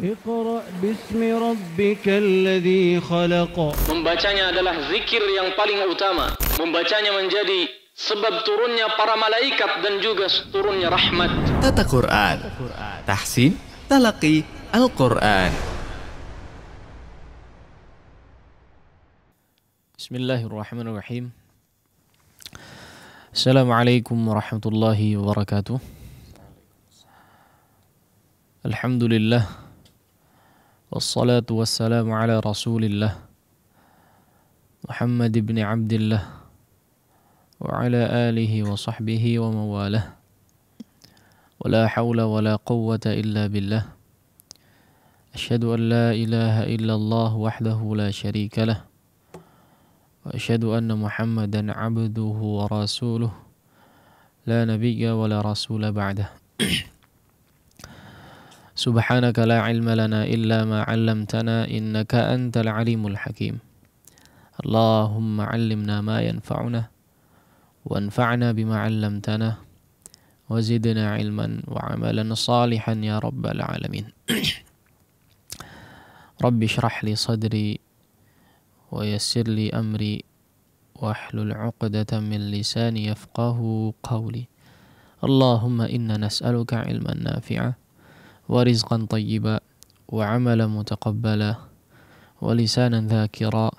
Iqra bismi rabbikal ladzi khalaq. Membacanya adalah zikir yang paling utama. Membacanya menjadi sebab turunnya para malaikat dan juga turunnya rahmat. Tata Quran, tahsin, talaqi, Al-Quran. Bismillahirrahmanirrahim. Assalamualaikum warahmatullahi wabarakatuh. Alhamdulillah. Wassalatu wassalamu ala rasulillah Muhammad ibn Abdillah wa ala alihi wa sahbihi wa mawalah. Wa la hawla wa la quwwata illa billah. Asyhadu an la ilaha illallah wahdahu la syarika lah. Wa asyhadu anna Muhammadan abduhu wa rasuluh. La nabiyya wa la rasula ba'dah. Subhanaka la ilma lana illa ma 'allamtana innaka antal alimul hakim. Allahumma 'allimna ma yanfa'una wanfa'na bima 'allamtana wa zidna ilman wa 'amalan salihan ya rabbal alamin. Rabbi shrah li sadri wa yassir li amri wahlul 'uqdatam min lisani yafqahu qawli. Allahumma inna nas'aluka 'ilman nafi'a wa rizqan tayyiba wa 'amalan mutaqabbala wa lisanan dzakira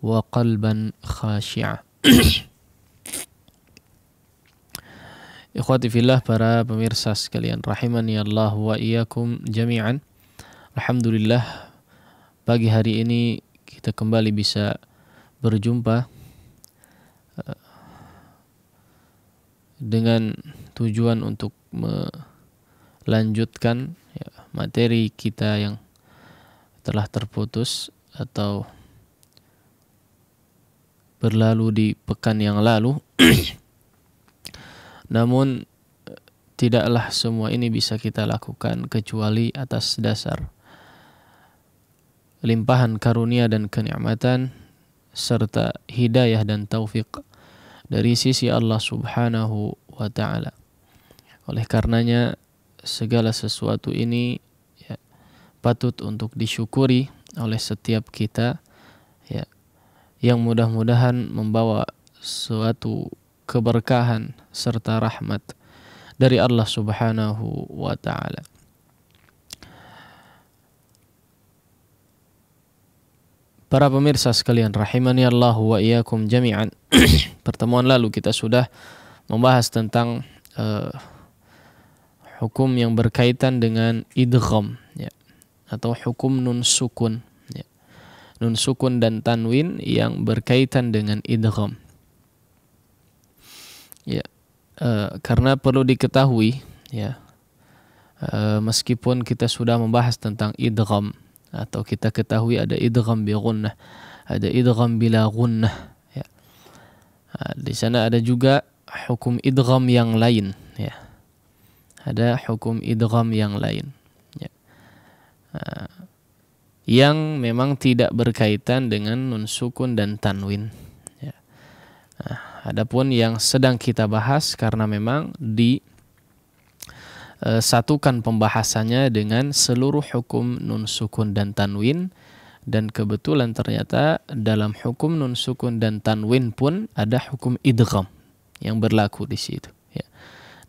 wa qalban khashi'a. Ikhwati fillah, para pemirsa sekalian rahimani Allah wa iyyakum jami'an. Alhamdulillah, pagi hari ini kita kembali bisa berjumpa dengan tujuan untuk melanjutkan materi kita yang telah terputus atau berlalu di pekan yang lalu. Namun tidaklah semua ini bisa kita lakukan kecuali atas dasar limpahan karunia dan kenikmatan serta hidayah dan taufik dari sisi Allah Subhanahu wa ta'ala. Oleh karenanya segala sesuatu ini patut untuk disyukuri oleh setiap kita, yang mudah-mudahan membawa suatu keberkahan serta rahmat dari Allah Subhanahu wa ta'ala. Para pemirsa sekalian rahimani Allah wa iyyakum jami'an. Pertemuan lalu kita sudah membahas tentang hukum yang berkaitan dengan idgham, atau hukum nun sukun, nun sukun dan tanwin yang berkaitan dengan idgham. Karena perlu diketahui, meskipun kita sudah membahas tentang idgham, atau kita ketahui ada idgham bi gunnah, ada idgham bila gunnah, di sana ada juga hukum idgham yang lain, ada hukum idgham yang lain, yang memang tidak berkaitan dengan nun sukun dan tanwin. Adapun yang sedang kita bahas karena memang disatukan pembahasannya dengan seluruh hukum nun sukun dan tanwin, dan kebetulan ternyata dalam hukum nun sukun dan tanwin pun ada hukum idgham yang berlaku di situ.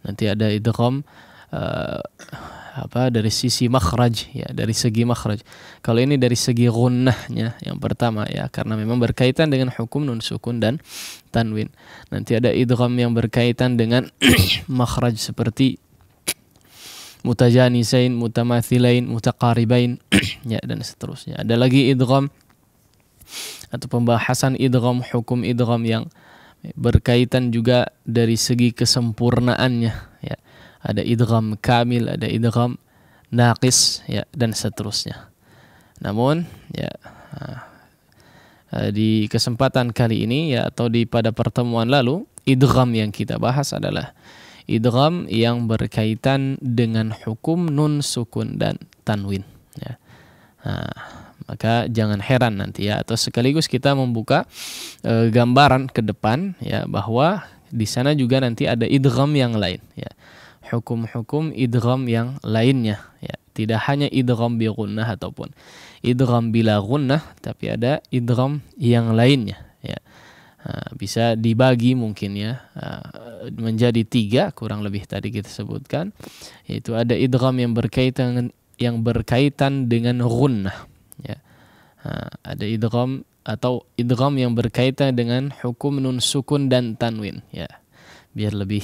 Nanti ada idgham dari sisi makhraj, dari segi makhraj. Kalau ini dari segi gunnahnya yang pertama, karena memang berkaitan dengan hukum nun sukun dan tanwin. Nanti ada idgham yang berkaitan dengan makhraj seperti mutajanisain, mutamathilain, mutaqaribain, dan seterusnya. Ada lagi idgham atau pembahasan idgham, hukum idgham yang berkaitan juga dari segi kesempurnaannya, ada idgham kamil, ada idgham naqis, dan seterusnya. Namun di kesempatan kali ini, atau pada pertemuan lalu, idgham yang kita bahas adalah idgham yang berkaitan dengan hukum nun sukun dan tanwin. Maka jangan heran nanti, atau sekaligus kita membuka gambaran ke depan, bahwa di sana juga nanti ada idgham yang lain, hukum-hukum idgham yang lainnya, Tidak hanya idgham bi gunnah ataupun idgham bila gunnah, tapi ada idgham yang lainnya ya. Bisa dibagi mungkin ya menjadi 3 kurang lebih tadi kita sebutkan, yaitu ada idgham yang berkaitan dengan gunnah ya. Ada idgham atau idgham yang berkaitan dengan hukum nun sukun dan tanwin ya, biar lebih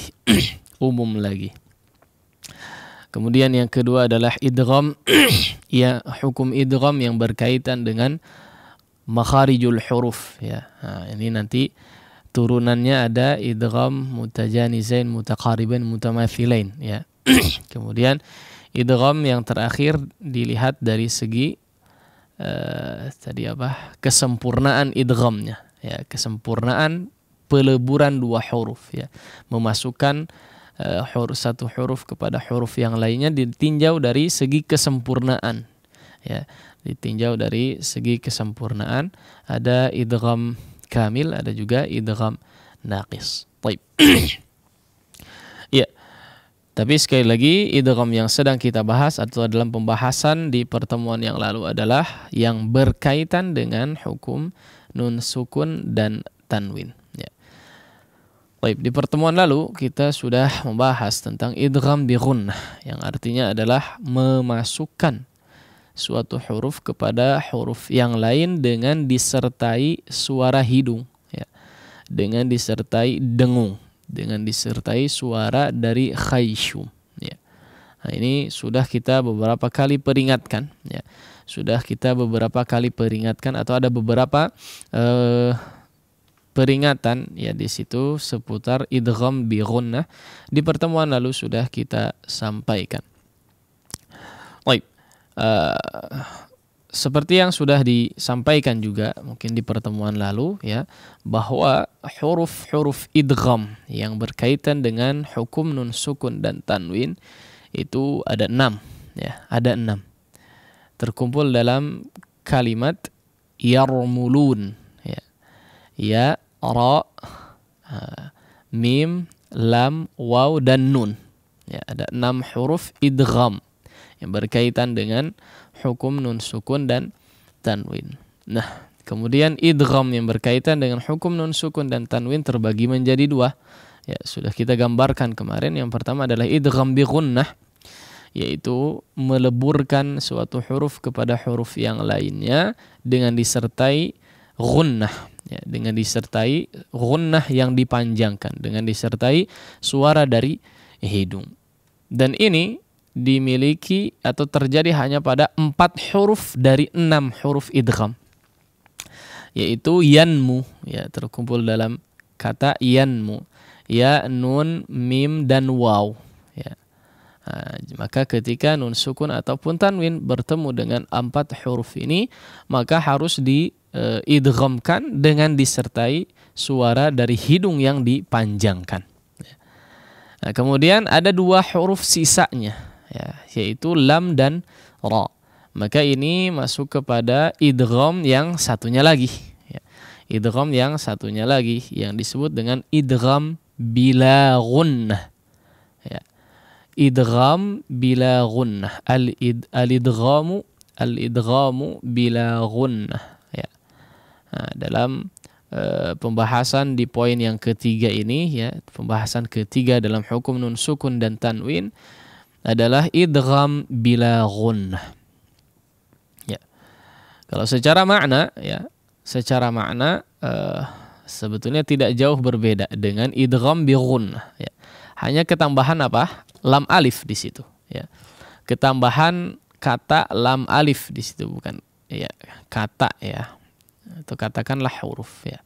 umum lagi. Kemudian yang kedua adalah idgham ya, hukum idgham yang berkaitan dengan makharijul huruf ya. Ini nanti turunannya ada idgham mutajanizain, mutaqaribain, mutamathilain ya. Kemudian idgham yang terakhir dilihat dari segi tadi apa? Kesempurnaan idghamnya ya, kesempurnaan peleburan 2 huruf ya. Memasukkan satu huruf kepada huruf yang lainnya ditinjau dari segi kesempurnaan ya. Ditinjau dari segi kesempurnaan, ada idgham kamil, ada juga idgham naqis. Baik. Ya. Tapi sekali lagi idgham yang sedang kita bahas atau dalam pembahasan di pertemuan yang lalu adalah yang berkaitan dengan hukum nun sukun dan tanwin ya. Baik, di pertemuan lalu kita sudah membahas tentang idgham bi gunnah, yang artinya adalah memasukkan suatu huruf kepada huruf yang lain dengan disertai suara hidung ya, dengan disertai dengung, dengan disertai suara dari khayshum ya. Nah, ini sudah kita beberapa kali peringatkan ya. Sudah kita beberapa kali peringatkan atau ada beberapa peringatan ya di situ seputar idgham bi gunnah. Di pertemuan lalu sudah kita sampaikan. Baik. Seperti yang sudah disampaikan juga mungkin di pertemuan lalu ya, bahwa huruf-huruf idgham yang berkaitan dengan hukum nun sukun dan tanwin itu ada 6 ya, ada 6 terkumpul dalam kalimat yarmulun ya. Ya, ra, mim, lam, waw dan nun ya, ada 6 huruf idgham yang berkaitan dengan hukum nun sukun dan tanwin. Nah, kemudian idgham yang berkaitan dengan hukum nun sukun dan tanwin terbagi menjadi 2. Ya, sudah kita gambarkan kemarin. Yang pertama adalah idgham bi gunnah, yaitu meleburkan suatu huruf kepada huruf yang lainnya dengan disertai gunnah ya, dengan disertai gunnah yang dipanjangkan, dengan disertai suara dari hidung. Dan ini dimiliki atau terjadi hanya pada 4 huruf dari 6 huruf idgham, yaitu yanmu ya, terkumpul dalam kata yanmu, ya, nun, mim dan waw ya. Maka ketika nun sukun ataupun tanwin bertemu dengan 4 huruf ini, maka harus diidghamkan dengan disertai suara dari hidung yang dipanjangkan. Nah, kemudian ada 2 huruf sisanya ya, yaitu lam dan ra. Maka ini masuk kepada idgham yang satunya lagi ya. Idgham yang satunya lagi yang disebut dengan idgham bila gunnah ya. Idgham bila gunnah, al-idghamu bila gunnah ya. Nah, dalam pembahasan di poin yang ketiga ini ya, pembahasan ketiga dalam hukum nun sukun dan tanwin adalah idgham bila gunnah. Ya. Kalau secara makna ya, secara makna sebetulnya tidak jauh berbeda dengan idgham bi gunnah ya. Hanya ketambahan apa? Lam alif di situ ya. Ketambahan kata lam alif di situ, bukan ya kata ya. Atau katakanlah huruf ya.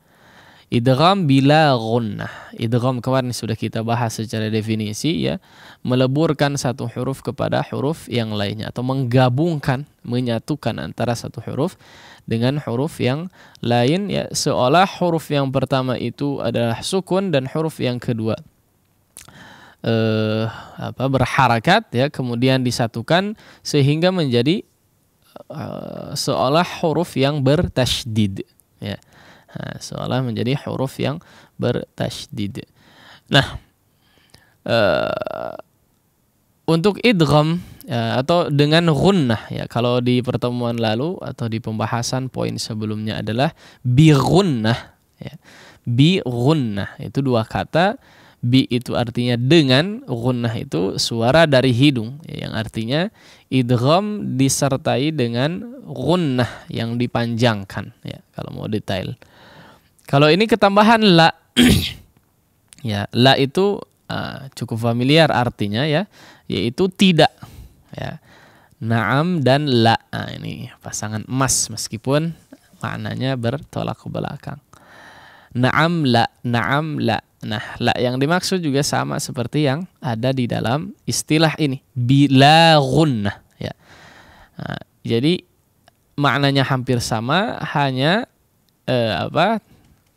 Idgham bila gunnah. Idgham kemarin sudah kita bahas secara definisi ya, meleburkan satu huruf kepada huruf yang lainnya atau menggabungkan, menyatukan antara satu huruf dengan huruf yang lain ya, seolah huruf yang pertama itu adalah sukun dan huruf yang kedua berharakat ya, kemudian disatukan sehingga menjadi seolah huruf yang bertasydid ya. Seolah menjadi huruf yang bertasydid. Nah, untuk idgham atau dengan gunnah ya, kalau di pertemuan lalu atau di pembahasan poin sebelumnya adalah bi gunnah ya. Bi gunnah itu dua kata, bi itu artinya dengan, gunnah itu suara dari hidung ya, yang artinya idgham disertai dengan gunnah yang dipanjangkan ya kalau mau detail. Kalau ini ketambahan la ya, la itu cukup familiar artinya ya, yaitu tidak ya. Naam dan la, ini pasangan emas meskipun maknanya bertolak ke belakang. Naam la, naam la. Nah, la yang dimaksud juga sama seperti yang ada di dalam istilah ini, bila gunnah ya. Jadi maknanya hampir sama, hanya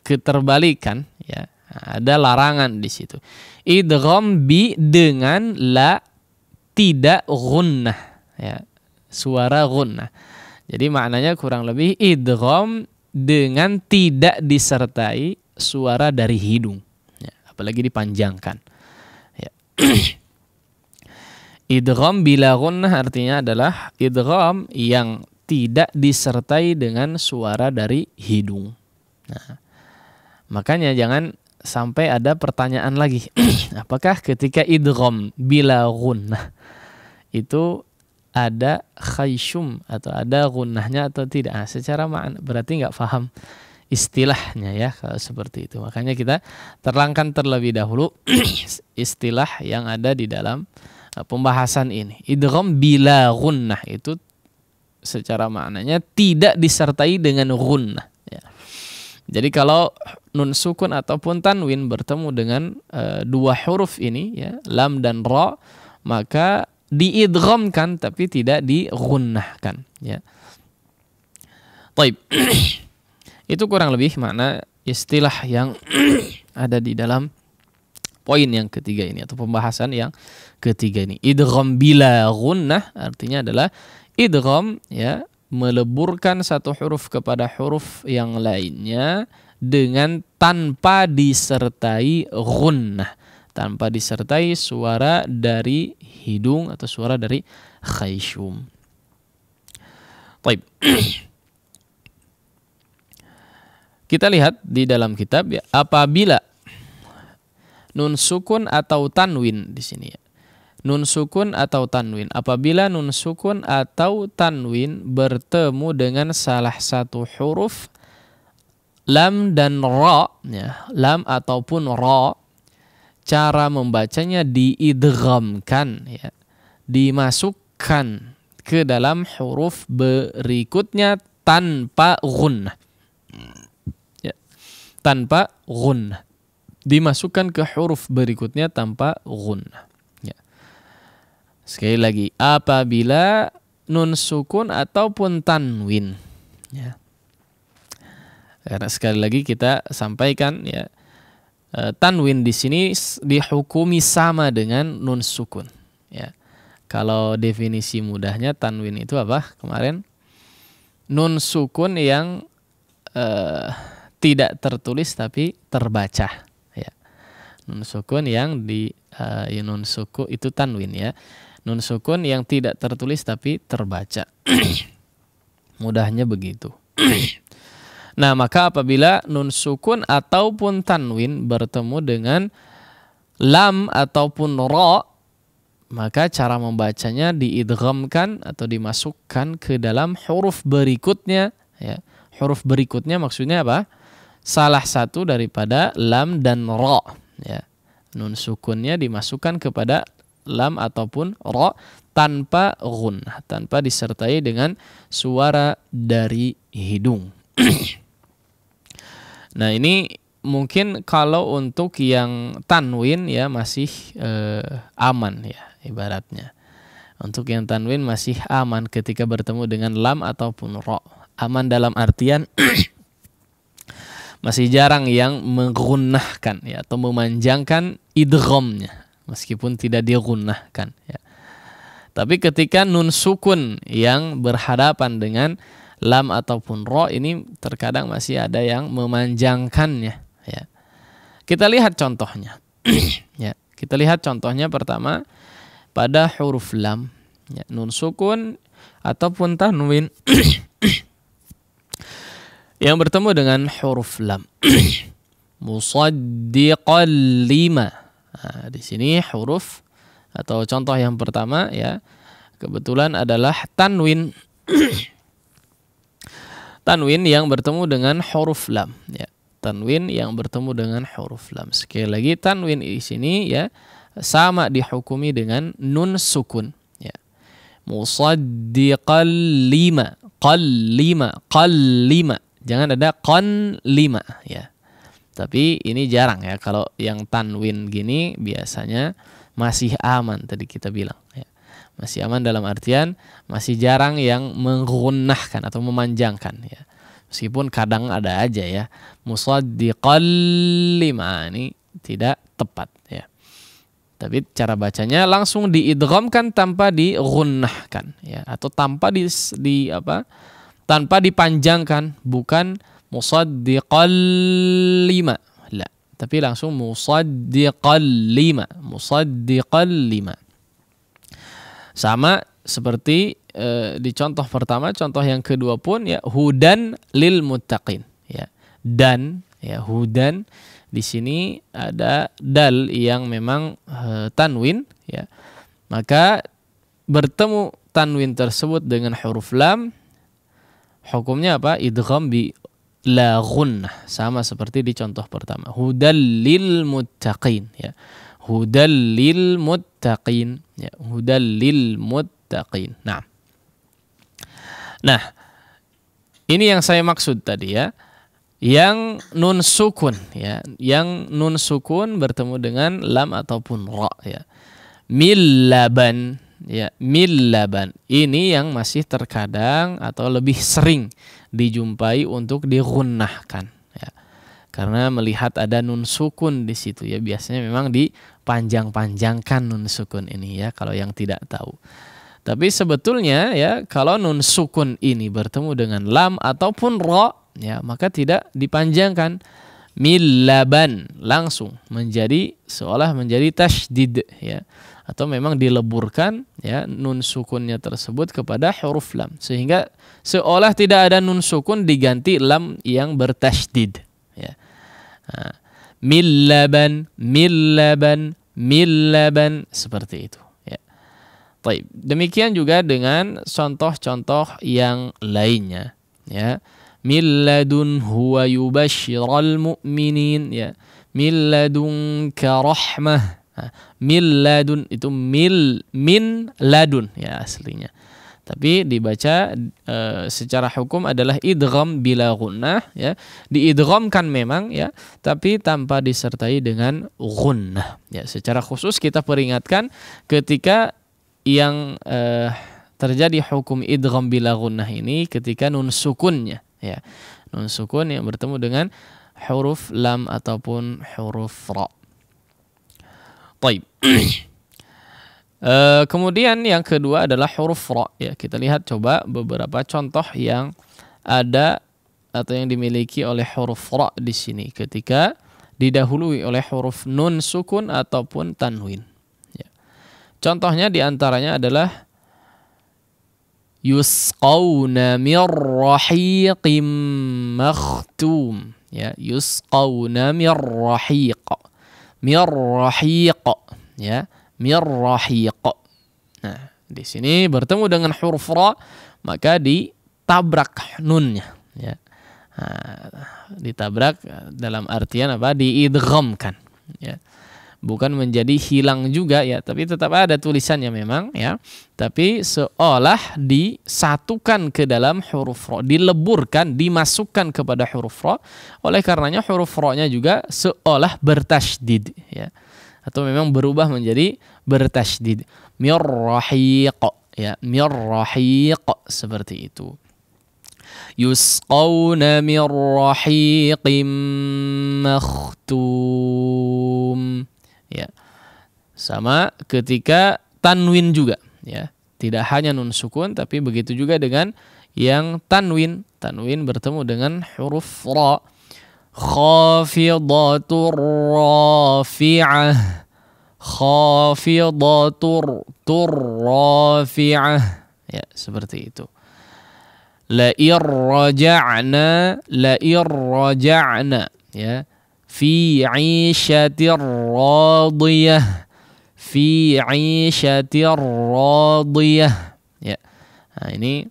keterbalikan ya. Ada larangan di situ. Idgham bi dengan la tidak gunnah ya, suara gunnah. Jadi maknanya kurang lebih idgham dengan tidak disertai suara dari hidung ya, apalagi dipanjangkan ya. Idgham bila gunnah artinya adalah idgham yang tidak disertai dengan suara dari hidung. Nah, makanya jangan sampai ada pertanyaan lagi, apakah ketika idgham bila gunnah itu ada khayshum atau ada gunnahnya atau tidak? Nah, secara makna berarti nggak paham istilahnya ya kalau seperti itu. Makanya kita terangkan terlebih dahulu istilah yang ada di dalam pembahasan ini. Idgham bila gunnah itu secara maknanya tidak disertai dengan gunnah ya. Jadi kalau nun sukun ataupun tanwin bertemu dengan dua huruf ini ya, lam dan ra, maka diidghamkan tapi tidak digunnahkan ya. Baik. Itu kurang lebih makna istilah yang ada di dalam poin yang ketiga ini atau pembahasan yang ketiga ini. Idgham bila gunnah artinya adalah idgham ya, meleburkan satu huruf kepada huruf yang lainnya dengan tanpa disertai gunnah, tanpa disertai suara dari hidung atau suara dari khayshum. Baik. Kita lihat di dalam kitab ya, apabila nun sukun atau tanwin di sini ya. Nun sukun atau tanwin. Apabila nun sukun atau tanwin bertemu dengan salah satu huruf lam dan ra ya, lam ataupun ra, cara membacanya diidghamkan ya, dimasukkan ke dalam huruf berikutnya tanpa gunnah. Ya, tanpa gunnah. Dimasukkan ke huruf berikutnya tanpa gunnah. Sekali lagi, apabila nun sukun ataupun tanwin ya. Karena sekali lagi kita sampaikan ya, tanwin di sini dihukumi sama dengan nun sukun ya. Kalau definisi mudahnya tanwin itu apa? Kemarin nun sukun yang tidak tertulis tapi terbaca ya. Nun sukun yang nun sukun itu tanwin ya. Nun sukun yang tidak tertulis tapi terbaca. Mudahnya begitu. Nah, maka apabila nun sukun ataupun tanwin bertemu dengan lam ataupun ra, maka cara membacanya diidghamkan atau dimasukkan ke dalam huruf berikutnya ya. Huruf berikutnya maksudnya apa? Salah satu daripada lam dan ra ya. Nun sukunnya dimasukkan kepada lam ataupun ra tanpa gunnah, tanpa disertai dengan suara dari hidung. Nah, ini mungkin kalau untuk yang tanwin ya masih aman ya ibaratnya. Untuk yang tanwin masih aman ketika bertemu dengan lam ataupun ra. Aman dalam artian masih jarang yang menggunnahkan ya, atau memanjangkan idghamnya meskipun tidak digunnahkan ya. Tapi ketika nun sukun yang berhadapan dengan lam ataupun ra ini terkadang masih ada yang memanjangkannya ya. Kita lihat contohnya. Ya, kita lihat contohnya pertama pada huruf lam, ya, nun sukun ataupun tanwin yang bertemu dengan huruf lam. Musaddiqal lima. Nah, di sini huruf atau contoh yang pertama ya, kebetulan adalah tanwin. Tanwin yang bertemu dengan huruf lam, ya. Tanwin yang bertemu dengan huruf lam. Sekali lagi tanwin di sini ya sama dihukumi dengan nun sukun, ya. Musaddiqal lima, qal lima. Jangan ada qan lima, ya. Tapi ini jarang ya, kalau yang tanwin gini biasanya masih aman, tadi kita bilang, ya. Masih aman dalam artian masih jarang yang menggunnahkan atau memanjangkan, ya. Meskipun kadang ada aja ya, musaddiqal lima ini tidak tepat, ya. Tapi cara bacanya langsung diidghamkan tanpa digunnahkan, ya, atau tanpa tanpa dipanjangkan, bukan musaddiqal lima, la, tapi langsung musaddiqal lima. Sama seperti di contoh pertama, contoh yang kedua pun ya, hudan lil muttaqin, ya. Dan ya, hudan di sini ada dal yang memang tanwin, ya. Maka bertemu tanwin tersebut dengan huruf lam, hukumnya apa? Idgham bi la gunnah, sama seperti di contoh pertama, hudal lil muttaqin, ya. Hudal lil muttaqin, ya. Hudal lil muttaqin. Nah, ini yang saya maksud tadi, ya. Yang nun sukun, ya. Yang nun sukun bertemu dengan lam ataupun ra, ya. Millaban, ya. Millaban. Ini yang masih terkadang atau lebih sering dijumpai untuk digunnahkan, ya. Karena melihat ada nun sukun di situ, ya. Biasanya memang dipanjang-panjangkan nun sukun ini, ya, kalau yang tidak tahu. Tapi sebetulnya ya, kalau nun sukun ini bertemu dengan lam ataupun ra, ya, maka tidak dipanjangkan. Millaban, langsung menjadi seolah menjadi tasydid, ya, atau memang dileburkan, ya, nun sukunnya tersebut kepada huruf lam, sehingga seolah tidak ada nun sukun diganti lam yang bertasydid, ya. Nah, millaban seperti itu. Baik, demikian juga dengan contoh-contoh yang lainnya, ya. Milladun huwa yubashshiral mu'minin, ya. Milladunka rahmah. Milladun itu min ladun, ya, aslinya. Tapi dibaca secara hukum adalah idgham bila gunnah, ya. Diidghamkan memang, ya, tapi tanpa disertai dengan gunnah, ya. Secara khusus kita peringatkan ketika yang terjadi hukum idgham bila gunnah ini ketika nun sukunnya, ya. Nun sukun yang bertemu dengan huruf lam ataupun huruf ra. Baik. Kemudian yang kedua adalah huruf ra, ya. Kita lihat coba beberapa contoh yang ada atau yang dimiliki oleh huruf ra di sini ketika didahului oleh huruf nun sukun ataupun tanwin. Contohnya diantaranya adalah yusqawna mir rahiqim makhtum, ya. Yusqawna mir rahiq, ya. Mir rahiq. Nah, di sini bertemu dengan huruf ra, maka ditabrak nunnya, ya. Nah, ditabrak dalam artian apa? Diidghamkan, ya. Bukan menjadi hilang juga, ya, tapi tetap ada tulisannya memang, ya, tapi seolah disatukan ke dalam huruf ra, dileburkan, dimasukkan kepada huruf ra. Oleh karenanya huruf ra-nya juga seolah bertasydid, ya, atau memang berubah menjadi bertasydid. Mir rahiq, ya, mir rahiq, seperti itu. Yusqawna mir rahiqim makhtum, ya. Sama ketika tanwin juga, ya. Tidak hanya nun sukun, tapi begitu juga dengan yang tanwin. Tanwin bertemu dengan huruf ra. Khafidatur rafi'ah. khafidatur rafi'ah. Ya, seperti itu. La irraja'na ya, fi 'ishatir radiyah, fi 'ishatir radiyah. Ya. Nah, ini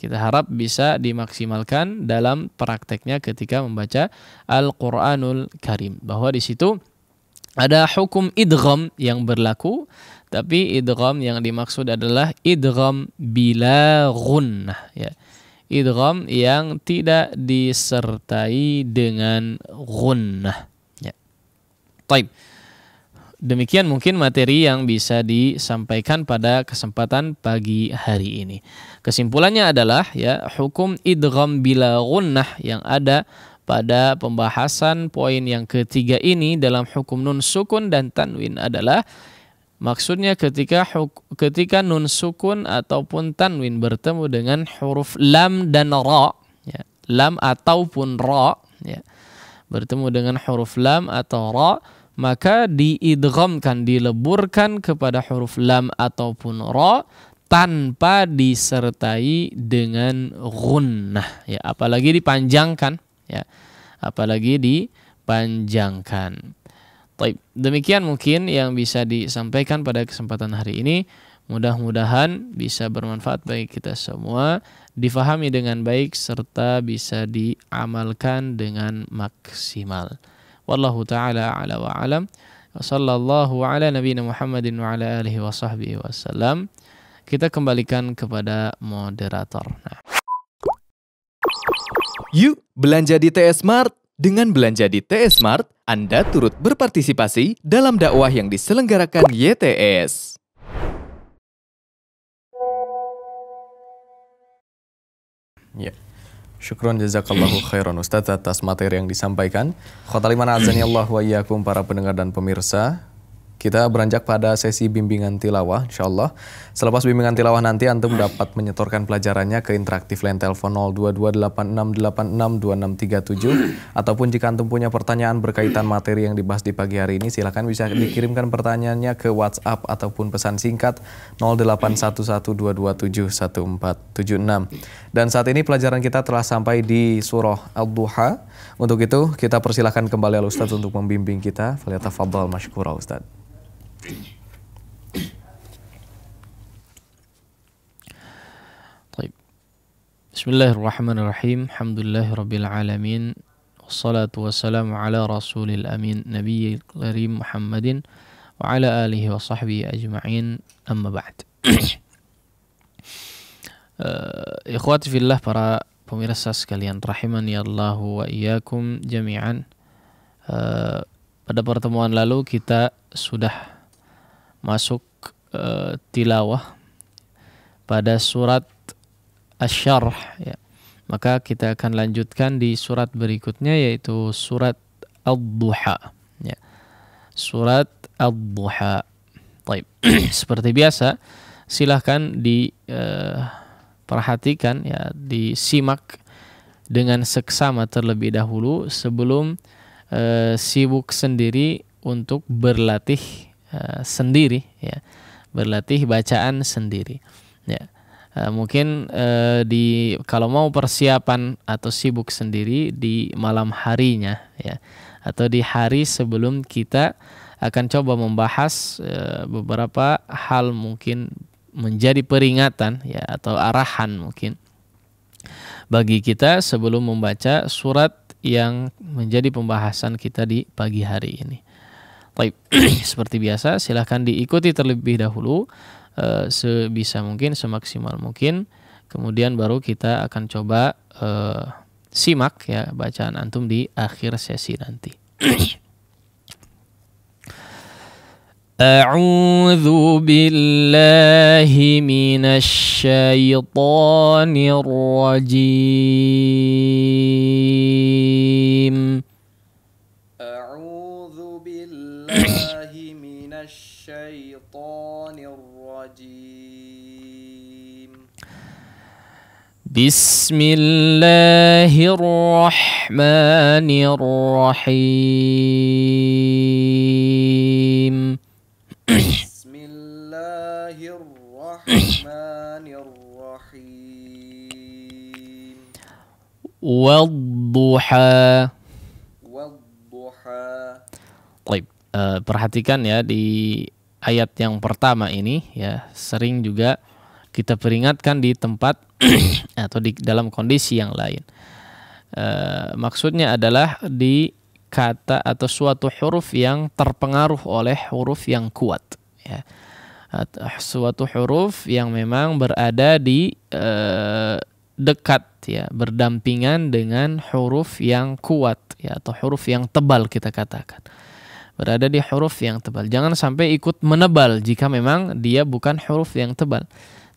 kita harap bisa dimaksimalkan dalam prakteknya ketika membaca Al-Qur'anul Karim, bahwa di situ ada hukum idgham yang berlaku, tapi idgham yang dimaksud adalah idgham bila gunnah, ya. Idgham yang tidak disertai dengan gunnah, ya. Taib. Demikian mungkin materi yang bisa disampaikan pada kesempatan pagi hari ini. Kesimpulannya adalah, ya, hukum idgham bila gunnah yang ada pada pembahasan poin yang ketiga ini dalam hukum nun sukun dan tanwin adalah, maksudnya ketika nun sukun ataupun tanwin bertemu dengan huruf lam dan ra, ya, lam ataupun ra, ya, bertemu dengan huruf lam atau ra, maka diidghamkan, dileburkan kepada huruf lam ataupun ra tanpa disertai dengan gunnah, ya, apalagi dipanjangkan, ya, apalagi dipanjangkan. Baik, demikian mungkin yang bisa disampaikan pada kesempatan hari ini. Mudah-mudahan bisa bermanfaat bagi kita semua, difahami dengan baik serta bisa diamalkan dengan maksimal. Wallahu ta'ala a'la wa a'lam. Wa sallallahu ala nabiyina Muhammadin wa ala alihi wa sahbihi wasallam. Kita kembalikan kepada moderator. Nah. Yuk belanja di TS Mart. Dengan belanja di TS Mart, Anda turut berpartisipasi dalam dakwah yang diselenggarakan YTS. Ya. Syukron jazakallahu khairan Ustaz atas materi yang disampaikan. Khotalimana azani Allah wa iyyakum para pendengar dan pemirsa. Kita beranjak pada sesi bimbingan tilawah, insyaallah. Selepas bimbingan tilawah nanti Antum dapat menyetorkan pelajarannya ke interaktif line telepon 02286862637, ataupun jika Antum punya pertanyaan berkaitan materi yang dibahas di pagi hari ini, silakan bisa dikirimkan pertanyaannya ke WhatsApp ataupun pesan singkat 081122711476. Dan saat ini pelajaran kita telah sampai di surah Ad-Duha. Untuk itu kita persilahkan kembali Al-Ustaz untuk membimbing kita. Falyatafaddal mashkura Ustaz. Baik. Bismillahirrahmanirrahim. Alhamdulillahirabbil alamin. Wassalatu wassalamu ala rasulil amin nabiyil karim Muhammadin wa ala alihi wa sahbihi ajma'in. Amma ba'd. Ikhwati fillah, para pemirsa sekalian rahimani Allah wa iyyakum jami'an. Pada pertemuan lalu kita sudah masuk tilawah pada surat Asy-Syarh, ya. Maka kita akan lanjutkan di surat berikutnya, yaitu surat Ad-Duha, ya. Surat Ad-Duha. Baik. Seperti biasa, silahkan diperhatikan, ya, disimak dengan seksama terlebih dahulu sebelum sibuk sendiri untuk berlatih sendiri, ya, berlatih bacaan sendiri, ya. Mungkin kalau mau persiapan atau sibuk sendiri di malam harinya, ya, atau di hari sebelum kita akan coba membahas beberapa hal, mungkin menjadi peringatan, ya, atau arahan mungkin bagi kita sebelum membaca surat yang menjadi pembahasan kita di pagi hari ini. Baik, seperti biasa silahkan diikuti terlebih dahulu sebisa mungkin, semaksimal mungkin. Kemudian baru kita akan coba simak, ya, bacaan antum di akhir sesi nanti. A'udzu billahi minasy syaithanir rajim. A'udzu billahi minasy syaithanir rajim. Bismillahirrahmanirrahim. wadduha. Wadduha. Baik, perhatikan ya di ayat yang pertama ini ya, sering juga kita peringatkan di tempat atau di dalam kondisi yang lain. Maksudnya adalah di kata atau suatu huruf yang terpengaruh oleh huruf yang kuat ya. Suatu huruf yang memang berada di dekat ya, berdampingan dengan huruf yang kuat ya, atau huruf yang tebal kita katakan. Berada di huruf yang tebal. Jangan sampai ikut menebal jika memang dia bukan huruf yang tebal.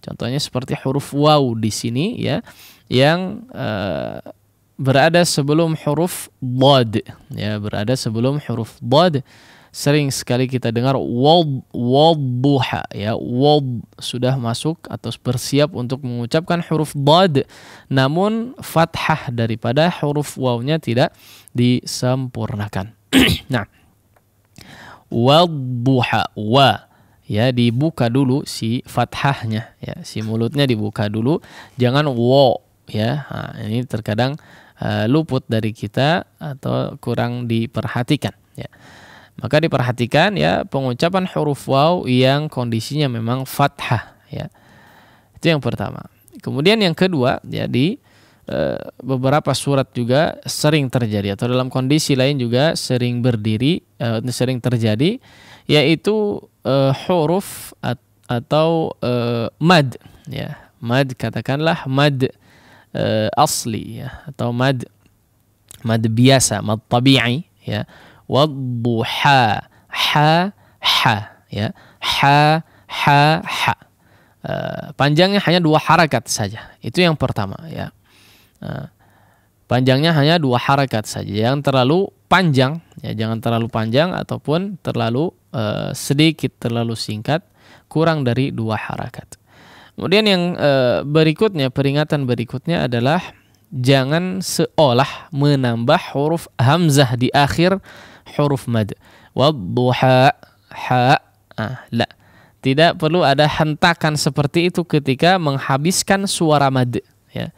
Contohnya seperti huruf waw di sini ya, yang berada sebelum huruf dhad ya, berada sebelum huruf dhad. Sering sekali kita dengar wadduha ya, wad sudah masuk atau bersiap untuk mengucapkan huruf dhad, namun fathah daripada huruf wawnya tidak disempurnakan. Nah, wadduha, wa ya, dibuka dulu si fathahnya ya, si mulutnya dibuka dulu, jangan wo ya. Nah, ini terkadang luput dari kita atau kurang diperhatikan ya. Maka diperhatikan ya pengucapan huruf waw yang kondisinya memang fathah ya. Itu yang pertama. Kemudian yang kedua ya, di beberapa surat juga sering terjadi atau dalam kondisi lain juga sering sering terjadi, yaitu huruf atau mad ya. Mad, katakanlah mad asli ya, atau mad biasa, mad tabi'i ya. Wadduha, ha ha ya, ha ha ha. Panjangnya hanya 2 harakat saja. Itu yang pertama ya. Panjangnya hanya 2 harakat saja, jangan terlalu panjang ya, jangan terlalu panjang ataupun terlalu sedikit, terlalu singkat, kurang dari 2 harakat. Kemudian yang berikutnya, peringatan berikutnya adalah jangan seolah menambah huruf hamzah di akhir huruf mad. Wadduha, ha, la. Tidak perlu ada hentakan seperti itu ketika menghabiskan suara mad ya.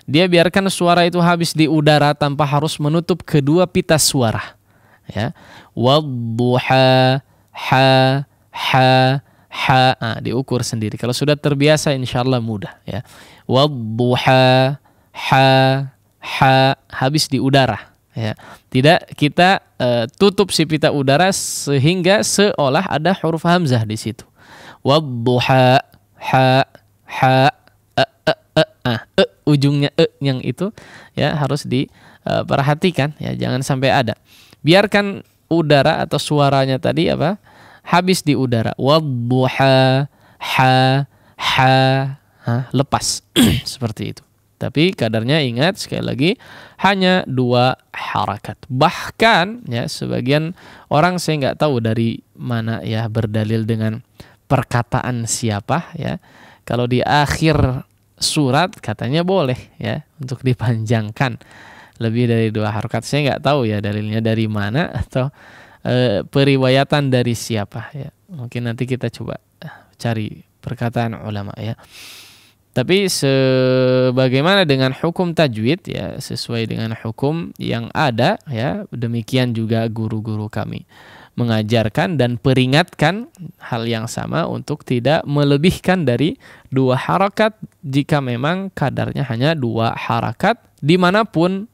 Dia biarkan suara itu habis di udara tanpa harus menutup kedua pita suara ya. Wadduha, ha, ha, ha. Diukur sendiri. Kalau sudah terbiasa insyaallah mudah ya. Wadduha, ha, ha, habis di udara ya. Tidak kita tutup si pita udara sehingga seolah ada huruf hamzah di situ. Wadduha, ha, ha, ujungnya yang itu ya harus diperhatikan ya, jangan sampai ada. Biarkan udara atau suaranya tadi apa? Habis di udara. Wadduha, ha, ha, lepas seperti itu. Tapi kadarnya ingat sekali lagi hanya 2 harakat. Bahkan ya sebagian orang, saya nggak tahu dari mana ya berdalil dengan perkataan siapa ya. Kalau di akhir surat katanya boleh ya untuk dipanjangkan lebih dari 2 harakat. Saya nggak tahu ya dalilnya dari mana atau periwayatan dari siapa ya. Mungkin nanti kita coba cari perkataan ulama ya. Tapi sebagaimana dengan hukum tajwid ya, sesuai dengan hukum yang ada ya, demikian juga guru-guru kami mengajarkan dan peringatkan hal yang sama untuk tidak melebihkan dari 2 harakat jika memang kadarnya hanya 2 harakat dimanapun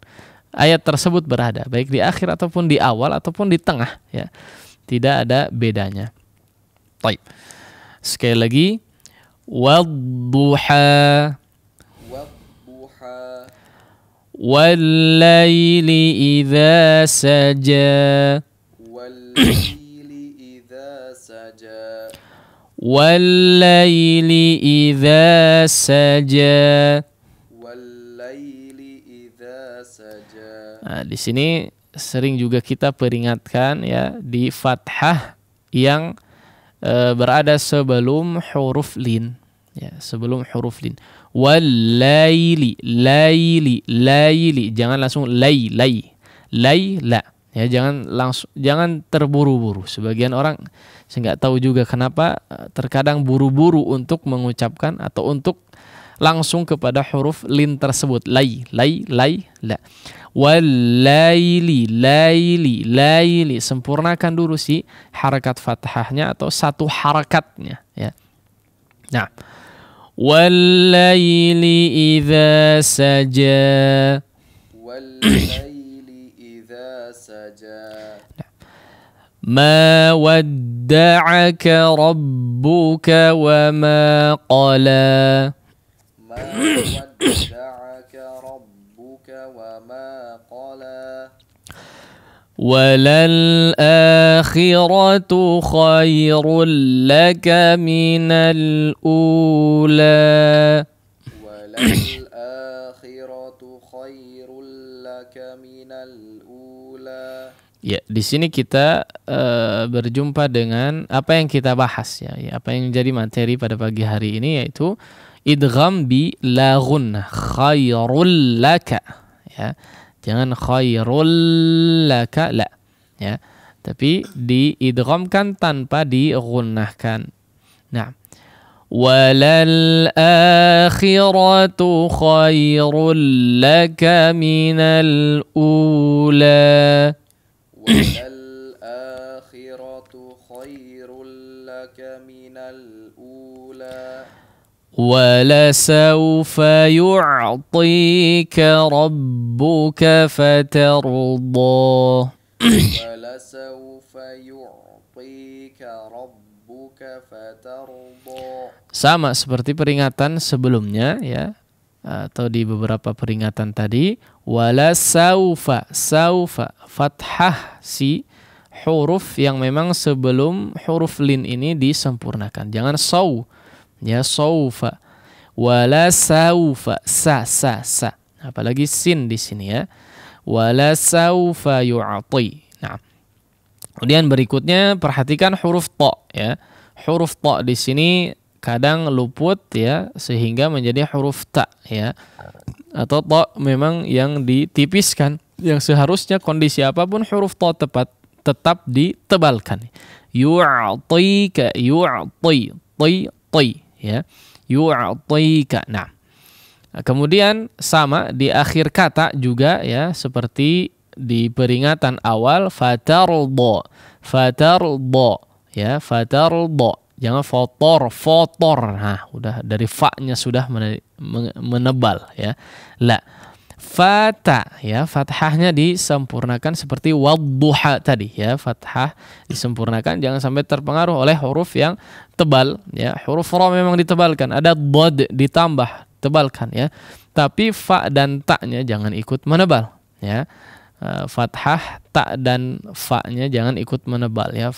ayat tersebut berada, baik di akhir ataupun di awal ataupun di tengah ya, tidak ada bedanya. Baik, sekali lagi, wadduha, wallaili idza saja, wallaili idza saja. Nah, di sini sering juga kita peringatkan ya di fathah yang berada sebelum huruf lin ya, sebelum huruf lin. Wallaili, laili, laili, jangan langsung laila ya, jangan terburu-buru. Sebagian orang saya nggak tahu juga kenapa terkadang buru-buru untuk mengucapkan atau untuk langsung kepada huruf lin tersebut. Lai, la. Walaili, laili. Sempurnakan dulu si harakat fathahnya atau satu harakatnya, ya. Nah, walaili idza saja. Walaili idza saja. Ma wadda'aka rabbuka wa ma qala. Ma wadda'aka rabbuka wa ma qala. Walal akhiratu khairul laka minal ula. Walal akhiratu khairul laka minal ula. Ya, di sini kita berjumpa dengan apa yang kita bahas, ya, apa yang jadi materi pada pagi hari ini, yaitu idgham bi la gunnah, khairul laka, ya. Jangan khairul laka, la, ya. Tapi diidghamkan tanpa digunnahkan. Nah, walal akhiratu khairul laka minal ula. Walal akhiratu khairul laka minal ula. وَلَسَوْفَ يُعْطِيكَ رَبُّكَ فَتَرْضَى. وَلَسَوْفَ يُعْطِيكَ رَبُّكَ فَتَرْضَى. Sama seperti peringatan sebelumnya, ya, atau di beberapa peringatan tadi. Walasaufa, saufa, fathah si huruf yang memang sebelum huruf lin ini disempurnakan. Jangan saw, ya, saufa. Walasaufa, sa. Apalagi sin di sini, ya. Walasaufa yu'ti. Nah, kemudian berikutnya perhatikan huruf ta, ya. Huruf ta di sini kadang luput, ya, sehingga menjadi huruf ta, ya. Atau ta memang yang ditipiskan, yang seharusnya kondisi apapun huruf ta tetap ditebalkan. Yu'tika, yu'ti, ya. Yu'tika. Nah, kemudian sama di akhir kata juga, ya, seperti di peringatan awal, fatardo, ya, fatardo. Jangan fotor. Nah, udah dari fa-nya sudah menebal, ya. La. Fata, ya, fathahnya disempurnakan seperti wadduha tadi, ya. Fathah disempurnakan, jangan sampai terpengaruh oleh huruf yang tebal, ya. Huruf ra memang ditebalkan, ada dod ditambah, tebalkan, ya. Tapi fa dan ta-nya jangan ikut menebal, ya. Fathah, ta dan fa-nya jangan ikut menebal, ya.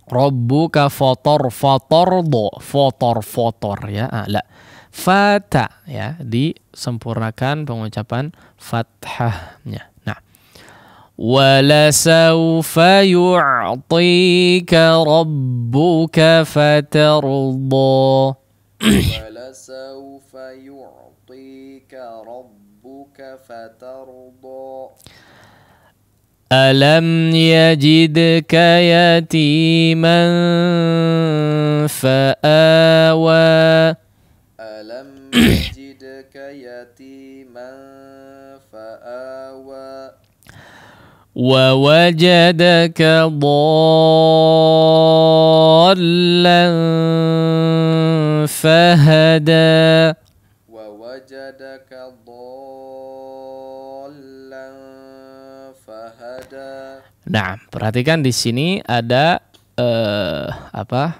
Rabbuka fotor, ya. La. Fata, ya, disempurnakan pengucapan fathahnya. Nah, walasaufa yu'tika rabbuka fatarda. Walasaufa yu'tika rabbuka fatarda. Alam yajidka yatiman fa'awa. Alam yajidka yatiman fa'awa. Wa wajadaka dhallan fahada. Wa wajadaka dhallan fahada. Nah, perhatikan di sini ada apa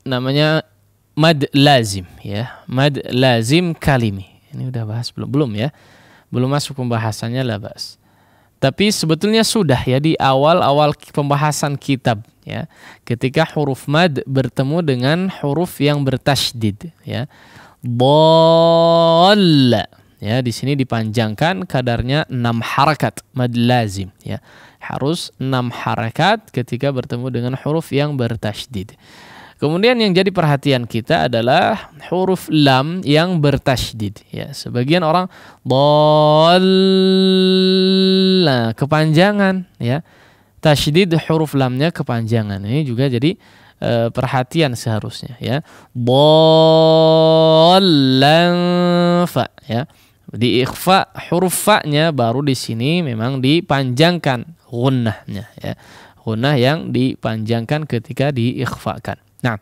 namanya, mad lazim, ya. Mad lazim kalimi. Ini udah bahas belum ya? Belum masuk pembahasannya lah, bahas. Tapi sebetulnya sudah, ya, di awal-awal pembahasan kitab, ya. Ketika huruf mad bertemu dengan huruf yang bertasydid, ya. Dhalla, ya, di sini dipanjangkan kadarnya 6 harakat mad lazim, ya. Harus 6 harakat ketika bertemu dengan huruf yang bertasydid. Kemudian yang jadi perhatian kita adalah huruf lam yang bertasydid, ya. Sebagian orang dhalla kepanjangan, ya. Tasydid huruf lamnya kepanjangan. Ini juga jadi perhatian seharusnya ya. Dhallan fa ya. Di ikhfa huruf fa-nya baru di sini memang dipanjangkan gunnahnya ya. Gunnah yang dipanjangkan ketika diikhfakan. Nah,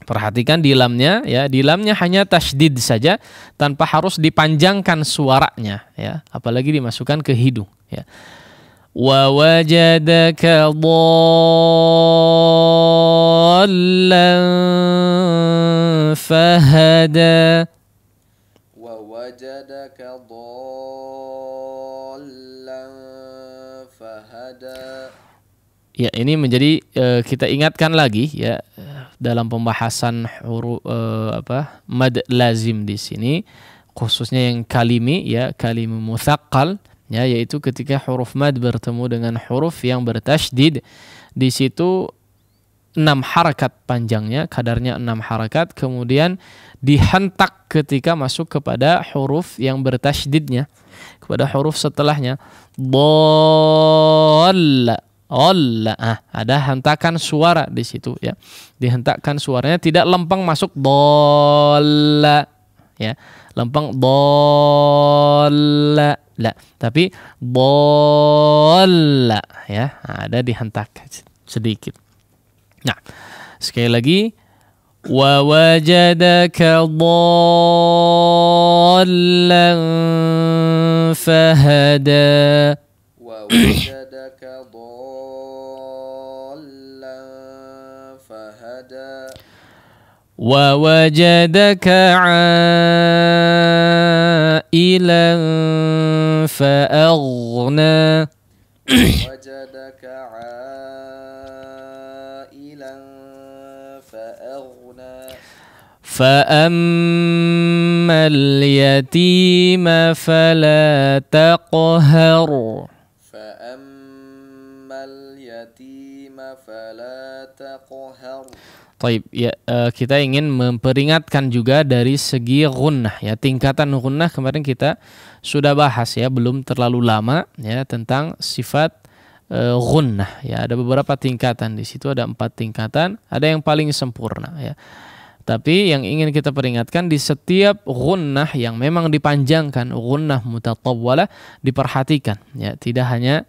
perhatikan di lamnya ya, di lamnya hanya tasydid saja tanpa harus dipanjangkan suaranya ya, apalagi dimasukkan ke hidung ya. Wa wajadaka dhallan fahada. Wa wajadaka dhallan fahada. Ya, ini menjadi kita ingatkan lagi ya dalam pembahasan huruf mad lazim di sini, khususnya yang kalimi ya, kalim mutsaqqal ya, yaitu ketika huruf mad bertemu dengan huruf yang bertasydid, di situ 6 harakat panjangnya, kadarnya 6 harakat, kemudian dihentak ketika masuk kepada huruf yang bertasydidnya, kepada huruf setelahnya. Dhalla, ada hentakan suara di situ ya. Dihentakkan suaranya, tidak lempeng masuk dhalla ya. Lempeng dhalla la, tapi dhalla ya. Ada dihentak sedikit. Nah, sekali lagi, wa wajadaka dhallan fahada. Wa wajadaka dhallan fahada. Wa wajadaka 'ailan fa'aghna. Wajadaka 'ailan fa'aghna. فأما اليتيم فلا تقهر. فأما اليتيم فلا تقهر. Taib, ya, kita ingin memperingatkan juga dari segi gunnah ya, tingkatan gunnah kemarin kita sudah bahas ya, belum terlalu lama ya, tentang sifat gunnah ya. Ada beberapa tingkatan di situ, ada 4 tingkatan, ada yang paling sempurna ya. Tapi yang ingin kita peringatkan, di setiap gunnah yang memang dipanjangkan, gunnah mutatawwalah, diperhatikan ya, tidak hanya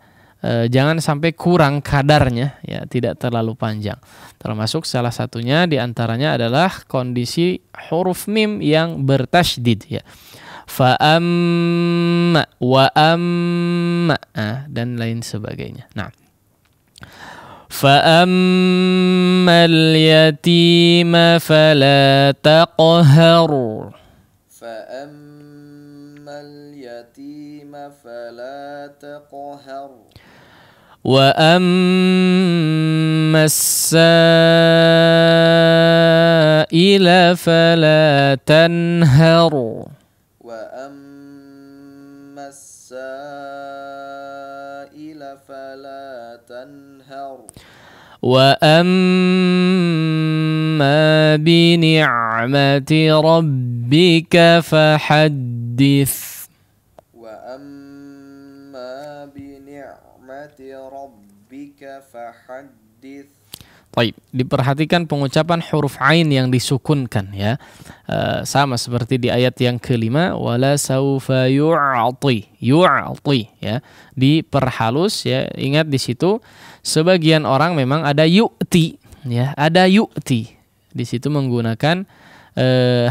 jangan sampai kurang kadarnya ya, tidak terlalu panjang. Termasuk salah satunya diantaranya adalah kondisi huruf mim yang bertasydid ya. Fa amma wa amma dan lain sebagainya. Nah, fa ammal yatima fala taqhar. Fa ammal yatima fala taqhar. Wa amma as-sa'ila fala tanhar. Wa amma as-sa'ila fala tanhar. Wa amma bi ni'mati rabbika fahaddits. Wa amma bi ni'mati rabbika fahaddits. Baik, diperhatikan pengucapan huruf ain yang disukunkan ya. Sama seperti di ayat yang kelima, wala saufa yu'ti ya. Diperhalus ya. Ingat di situ sebagian orang memang ada yu'ti ya, ada yu'ti. Di situ menggunakan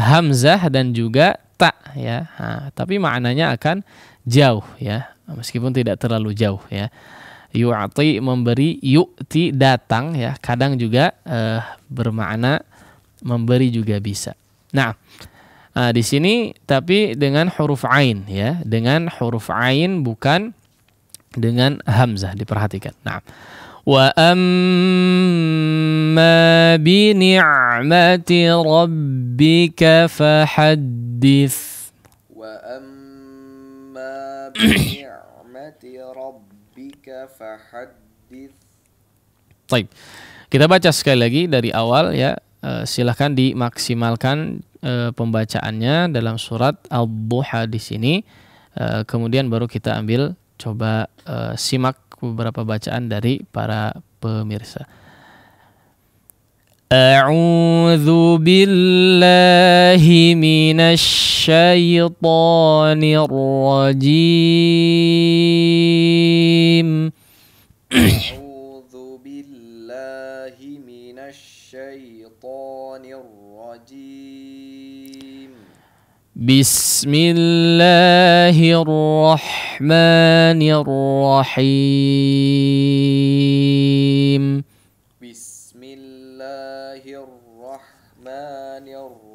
hamzah dan juga ta ya. Tapi maknanya akan jauh ya, meskipun tidak terlalu jauh ya. Yu'ti memberi, yu'ti datang ya, kadang juga bermakna memberi juga bisa. Nah, di sini tapi dengan huruf ain ya, dengan huruf ain bukan dengan hamzah, diperhatikan. Nah, wa amma bi ni'mati rabbika fahaddits. Wa amma bi ni'mati rabbika fahaddits. Baik. Kita baca sekali lagi dari awal ya. Silahkan dimaksimalkan pembacaannya dalam surat Ad-Duha di sini. Kemudian baru kita ambil coba simak beberapa bacaan dari para pemirsa. أعوذ بالله من الشيطان الرجيم. أعوذ بالله من الشيطان الرجيم. بسم الله الرحمن الرحيم. بسم الله الرحمن الرحيم.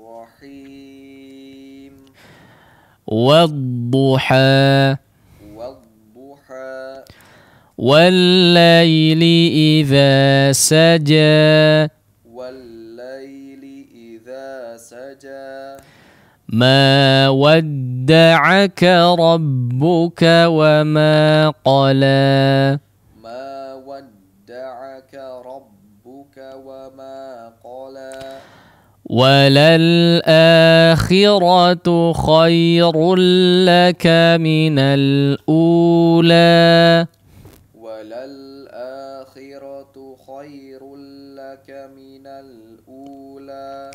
والضحى والضحى والليل إذا سجى والليل إذا سجى ما ودعك ربك وما قلى ما ودعك ربك وما قلى وللآخرة خير لك من الأولى وللآخرة خير لك من الأولى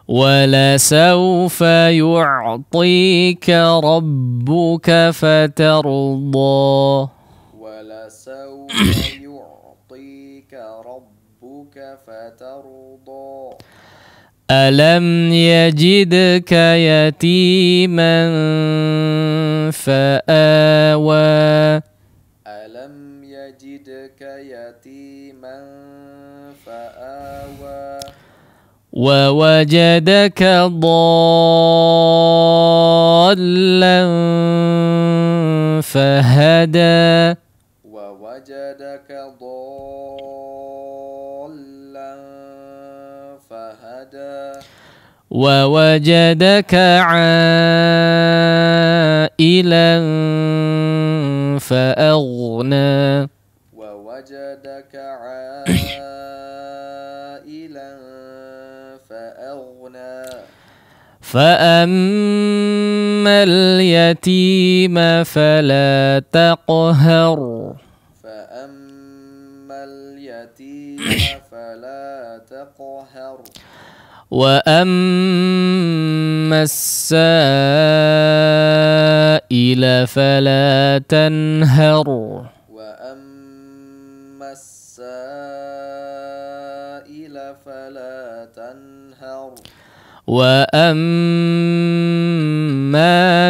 ولسوف يعطيك ربك فترضى ولسوف يعطيك ربك فترضى ألم يجدك يتيما فآوى ألم يجدك يتيما فآوى ووجدك ضالا فهدى ووجدك ضالا فهدى ووجدك عائلا فأغنى ووجدك عائلا فأغنى فأما اليتيم فلا تقهر فأما اليتيم فلا تقهر وأما السائل فلا تنهر وأما السائل فلا تنهر وأما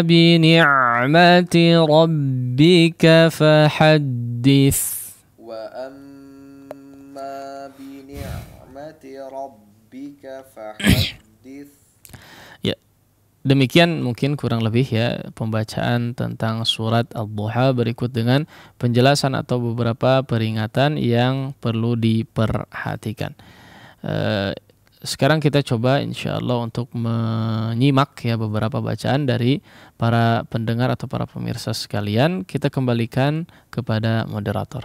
بنعمة ربك فحدث وأما بنعمة ربك فحدث. Ya, demikian mungkin kurang lebih ya pembacaan tentang surat Ad-Duha, berikut dengan penjelasan atau beberapa peringatan yang perlu diperhatikan. Sekarang kita coba insya Allah untuk menyimak ya beberapa bacaan dari para pendengar atau para pemirsa sekalian. Kita kembalikan kepada moderator.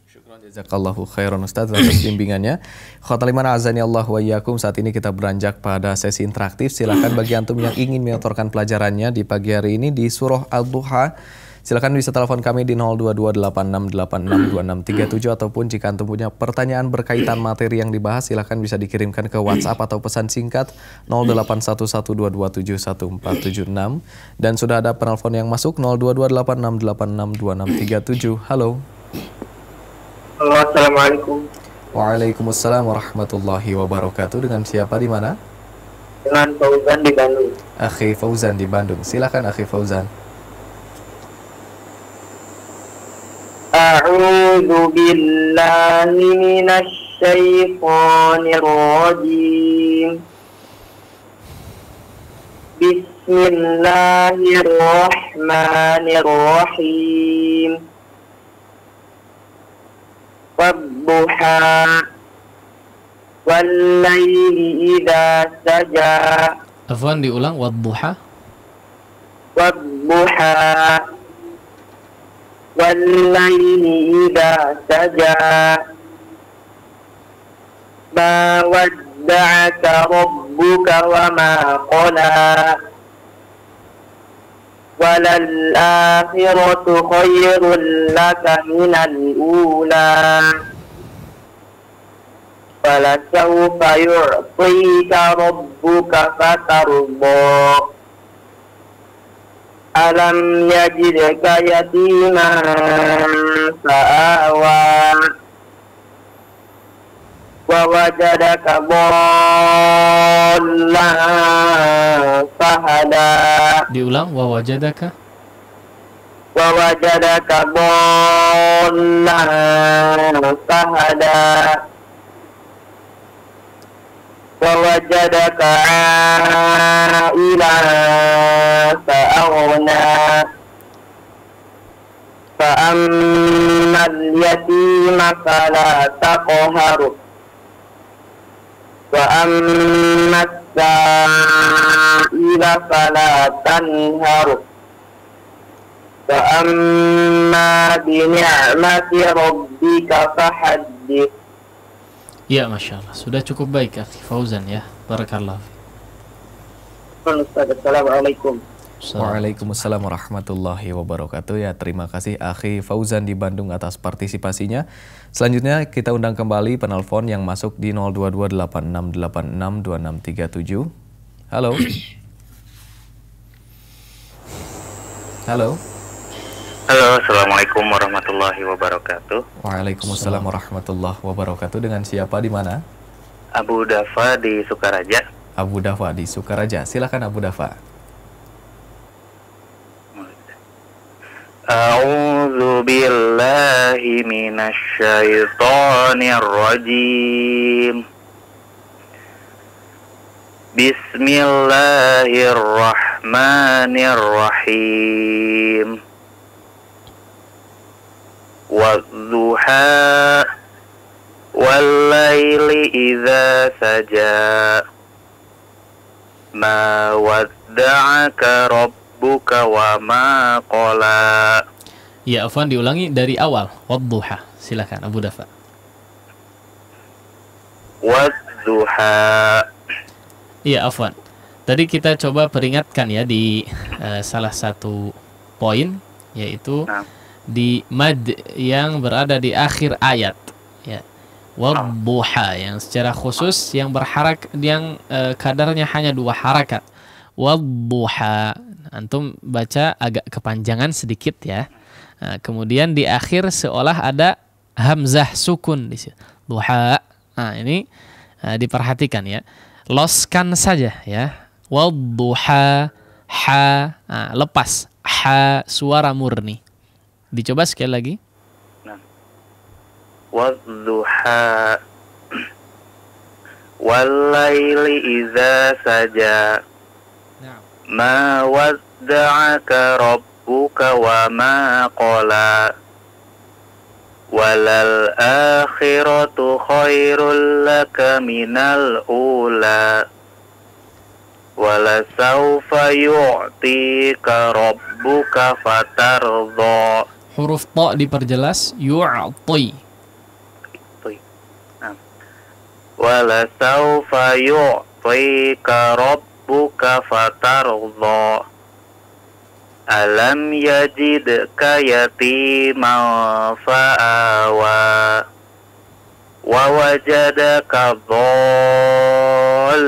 Syukran jazakallahu khairan Ustaz atas bimbingannya. Khotal iman azani Allah wa iyyakum. Saat ini kita beranjak pada sesi interaktif. Silakan bagi antum yang ingin menyetorkan pelajarannya di pagi hari ini di surah Al-Duha, silakan bisa telepon kami di 02286862637, ataupun jika antum punya pertanyaan berkaitan materi yang dibahas, silakan bisa dikirimkan ke WhatsApp atau pesan singkat 081122271476. Dan sudah ada penelpon yang masuk 02286862637. Halo. Halo, assalamualaikum. Waalaikumsalam warahmatullahi wabarakatuh. Dengan siapa di mana? Dengan Fauzan di Bandung. Akhi Fauzan di Bandung. Silakan Akhi Fauzan. A'udzu billahi minasy syaithanir rajim. Bismillahirrahmanirrahim. Wadduha wal-laili idza saja. Afwan, diulang. Wadduha. Wadduha wal-laili idza saja. Ma wadda'aka rabbuka wa ma qala. Walal akhiratu khairul laka minal ula. walasawfa yu'tika rabbuka fatarda. Alam yajidka yatiman fa'awa wa wajadaka dhallan fahada. Diulang, wa wajadaka dhallan fahada wa wajadaka a'ilan fa'aghna fa'ammal yatima fala taqhar wa ammas sa'ila fala tanhar wa amma bi ni'mati rabbika fahaddith. Ya, Masya Allah. Sudah cukup baik, Akhi Fauzan ya. Barakallah. Assalamualaikum. Waalaikumsalam warahmatullahi wabarakatuh. Ya, terima kasih Akhi Fauzan di Bandung atas partisipasinya. Selanjutnya kita undang kembali penelpon yang masuk di 02286862637. Halo. Halo. Halo, Assalamualaikum warahmatullahi wabarakatuh. Waalaikumsalam warahmatullahi wabarakatuh. Dengan siapa di mana? Abu Dafa di Sukaraja. Abu Dafa di Sukaraja. Silakan Abu Dafa. A'udzu billahi minasy syaithanir rajim. Bismillahirrahmanirrahim. Wadduha wallaili idza saja ma wadda'aka rabbuka wa ma qala. Ya, Afwan, diulangi dari awal. Wadduha. Silakan Abu Dafa. Wadduha. Iya, Afwan. Tadi kita coba peringatkan ya di salah satu poin, yaitu di mad yang berada di akhir ayat, ya. Wadduha yang secara khusus yang kadarnya hanya 2 harakat. Wadduha. Antum baca agak kepanjangan sedikit ya. Nah, kemudian di akhir seolah ada hamzah sukun di situ. Duha. Nah, ini diperhatikan ya. Loskan saja ya. Wadduha ha. Nah, lepas ha suara murni. Dicoba sekali lagi. Wadduha wallaili idza saja ma wadda'aka rabbuka wa ma qala walal akhiratu khairul laka minal ula wala sawfa yu'tika rabbuka fatardha. Huruf ta diperjelas, yu'ti. Wala sawfa yu'tika rabbuka fatardha. Alam yajidka yatiman fa'awa wa wajadaka dhallan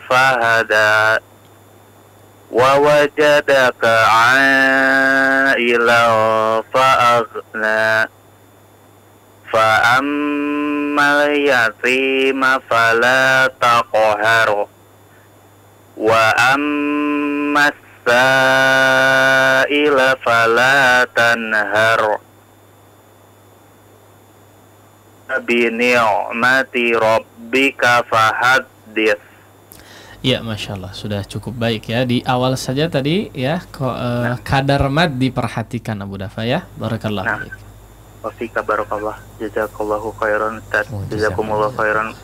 fahada wa wajadaka 'ailan fa'aghna fa'ammal yatima fala taqhar wa ammas sa'ila fala tanhar bi ni'mati rabbika fahaddits. Ya, Masya Allah, sudah cukup baik ya. Di awal saja tadi ya, kadar mad diperhatikan Abu Dafa ya. Barakallah. Wafika barakallah. Jazakallahu khairan. Jazakumullahu khairan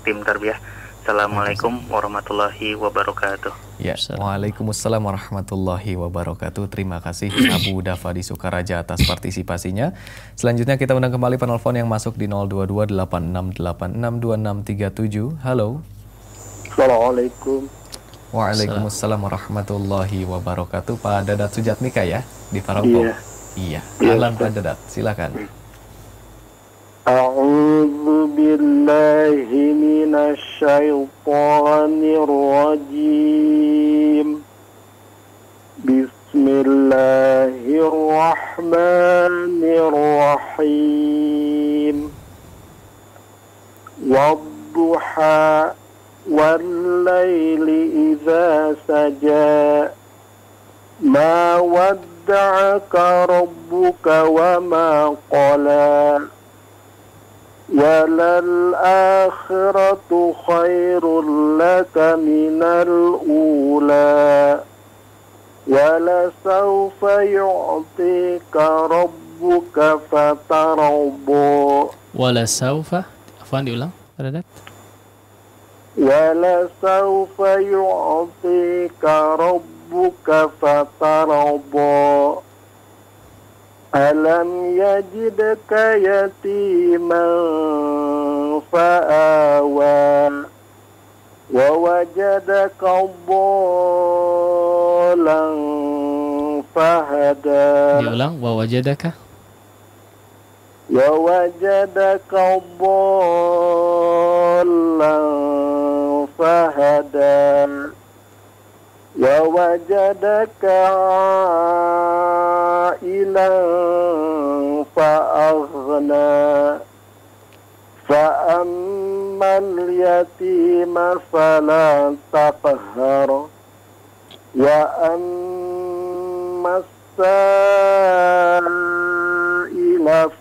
tim tarbiyah. Assalamualaikum warahmatullahi wabarakatuh. Ya, waalaikumsalam warahmatullahi wabarakatuh. Terima kasih Abu Dafa di Sukaraja atas partisipasinya. Selanjutnya kita undang kembali penelpon yang masuk di 02286862637. Halo. Assalamualaikum. Waalaikumsalam warahmatullahi wabarakatuh. Pak Dadat Sujatmika ya di Parangko. Iya. Alam Pak Dadat, silakan. A'udzu billahi الشيطان الرجيم بسم الله الرحمن الرحيم والضحى والليل إذا سجى ما ودعك ربك وما قلى وللآخرة خير لك من الأولى ولسوف يعطيك ربك فترضى ولسوف Afwan diulang Pada Dat ولسوف يعطيك ربك فترضى ألم يجدك يتيما فآوى ووجدك ضالا فهدى Diulang wawajadaka ووجدك ضالا فهدى ووجدك عائلا فأغنى فأما اليتيم فلا تقهر وأما السائل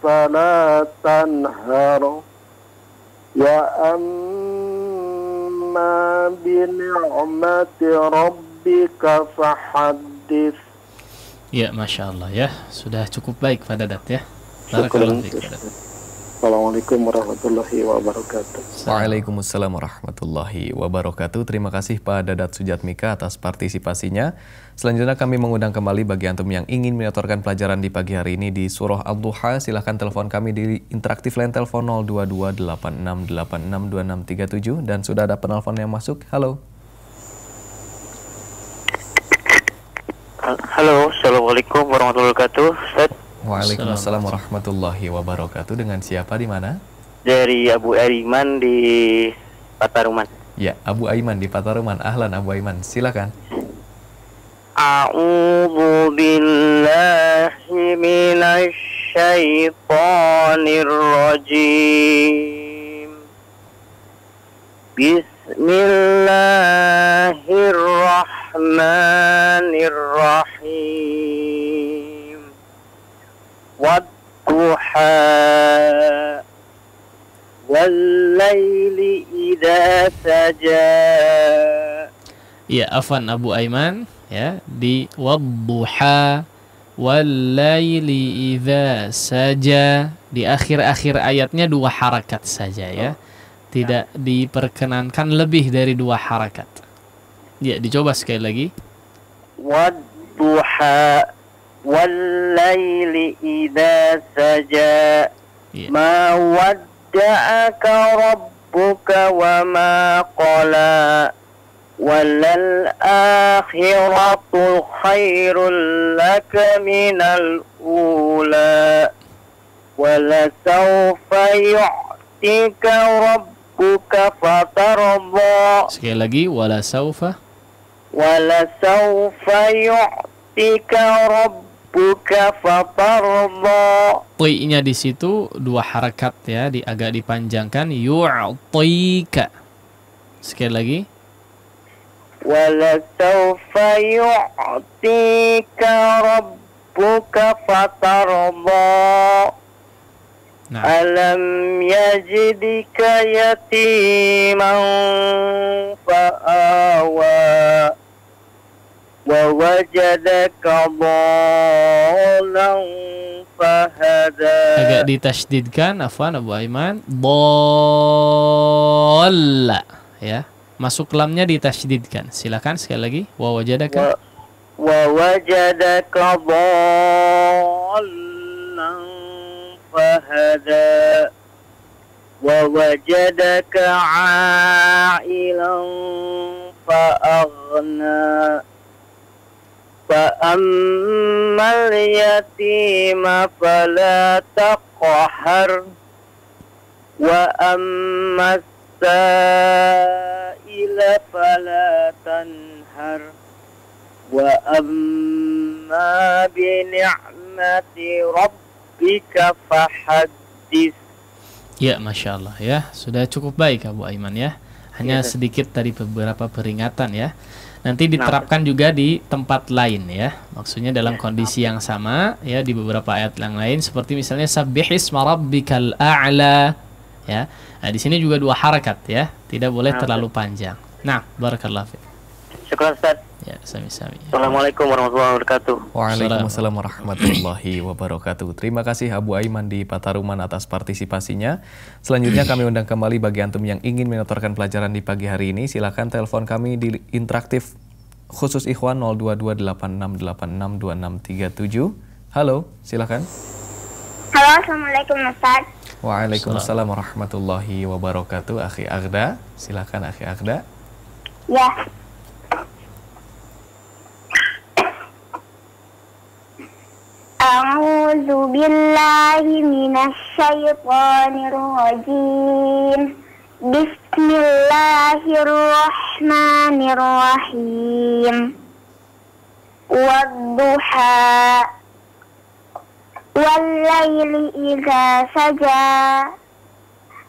فلا تنهر وأما بنعمة ربك فحدث. Ya, Masya Allah ya. Sudah cukup baik Pak Dadat ya. Barakallahu fiik, Pak Dadat. Assalamualaikum warahmatullahi wabarakatuh. Waalaikumsalam warahmatullahi wabarakatuh. Terima kasih Pak Dadat Sujatmika atas partisipasinya. Selanjutnya kami mengundang kembali bagi antum yang ingin menyetorkan pelajaran di pagi hari ini di Surah Al-Duha. Silahkan telepon kami di interaktif line telepon 02286862637 dan sudah ada penelpon yang masuk. Halo. Halo, assalamualaikum warahmatullahi wabarakatuh. Ustaz, Waalaikumsalam warahmatullahi wabarakatuh. Dengan siapa di mana? dari Abu Ariman di Pataruman. Ya, Abu Aiman di Pataruman. Ahlan Abu Aiman, silakan. A'udzu billahi minasy syaithanir rajim. Bismillahirrahmanirrahim. Wadduha wal-laili idza saja. Ya, afwan Abu Aiman ya, di wadduha wal-laili idza saja, di akhir-akhir ayatnya 2 harakat saja ya. Tidak diperkenankan lebih dari 2 harakat. Ya, dicoba sekali lagi. Wadduha wal-laili idza saja. Ya. Ma wadda'aka rabbuka wa ma qala. Walal akhiratu khairul laka minal ula. Wala sawfa yu'tika rabbuka fatarda. Sekali lagi, wala saufa. Wala sawfa yu'tika rabbuka fatarda. Ti-nya di situ 2 harakat ya, agak dipanjangkan. Yu'tika. Sekali lagi. Wala sawfa yu'tika rabbuka fatarda. Nah, Alam yajidika yatiman fa'awa wa wajadaka dhalan fahada. agak ditasydidkan, afwan Abu Aiman. Dhalla ya. Masuk lamnya ditasydidkan. Silakan sekali lagi. Wa wajadaka. Wa wajadaka dhalan fahada wa wajadaka 'ailan fa'aghna fa ammal yatima fala taqhar wa ammas sa'ila fala tanhar wa amma bi ni'mati rabbika fahaddits. Ya, Masya Allah ya. Sudah cukup baik Abu Aiman ya. Hanya sedikit dari beberapa peringatan ya. Nanti diterapkan juga di tempat lain ya. Maksudnya dalam kondisi yang sama ya, di beberapa ayat yang lain seperti misalnya sabbihisma rabbikal a'la ya. Nah, di sini juga 2 harakat ya. Tidak boleh terlalu panjang. Nah, barakallahu fiik. Syukran Ustaz. Ya, sami-sami. Assalamualaikum warahmatullahi wabarakatuh. Waalaikumsalam warahmatullahi wabarakatuh. Terima kasih Abu Aiman di Pataruman atas partisipasinya. Selanjutnya kami undang kembali bagi antum yang ingin menyetorkan pelajaran di pagi hari ini. Silakan telepon kami di interaktif khusus ikhwan 02286862637. Halo, silakan. Halo, assalamualaikum Ustaz. Waalaikumsalam warahmatullahi wabarakatuh. Akhi Agda, silakan Akhi Agda. Ya. A'udzu billahi minasy syaithanir rajim. Bismillahirrahmanirrahim. Wadduha wal laili idza saja.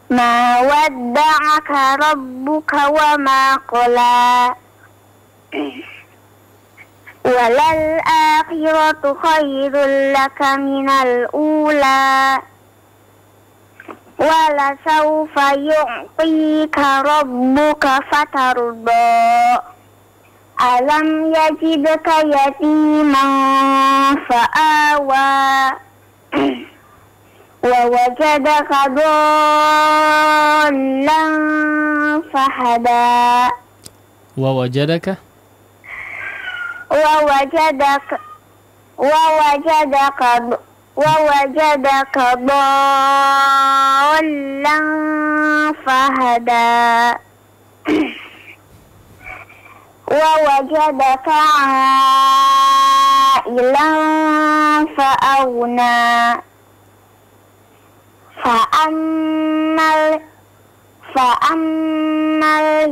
Ma wadda'aka rabbuka wa ma qala. Walal akhiratu khairul laka minal ula. Wala sawfa yu'tika rabbuka fatarda. Alam yajidka yatiman fa'awa. Wa wajadaka dhallan fahada. Wa wajadaka dhallan fahada. Wa wajadaka 'ailan fa'auna. Fa'ammal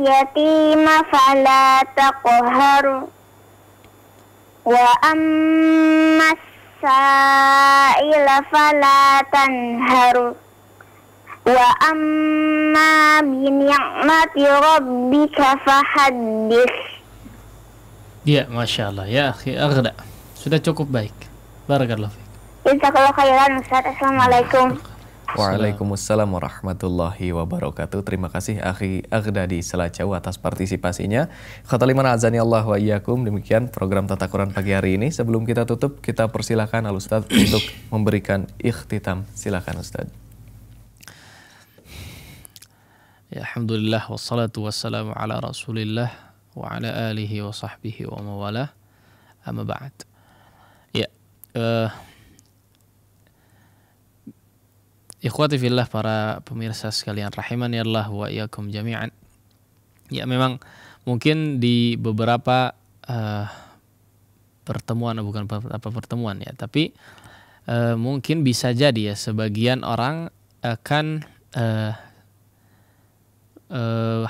yatima fala taqhar. Wa ammas sa'ila fala tanhar. Wa amma bi ni'mati rabbika fahaddits. Ya, Masya Allah ya Akhi Agda. Sudah cukup baik. Barakallahu fiik. Jazakallahu khairan Ustaz. Assalamualaikum. Waalaikumsalam warahmatullahi wabarakatuh. Terima kasih Akhi Agda di Selacau atas partisipasinya. Khataliman azani Allah wa iyyakum. Demikian program Tata Quran pagi hari ini. Sebelum kita tutup, kita persilakan Al Ustaz untuk memberikan ikhtitam. Silakan Ustaz. Ya, alhamdulillah wassalatu wassalamu ala Rasulillah wa ala alihi wa sahbihi wa mawalah. Amma ba'd. Ya, ikhwati fillah, para pemirsa sekalian rahimani Allah wa iyyakum jami'an. Ya, memang mungkin di beberapa pertemuan, bukan apa pertemuan ya, tapi mungkin bisa jadi ya sebagian orang akan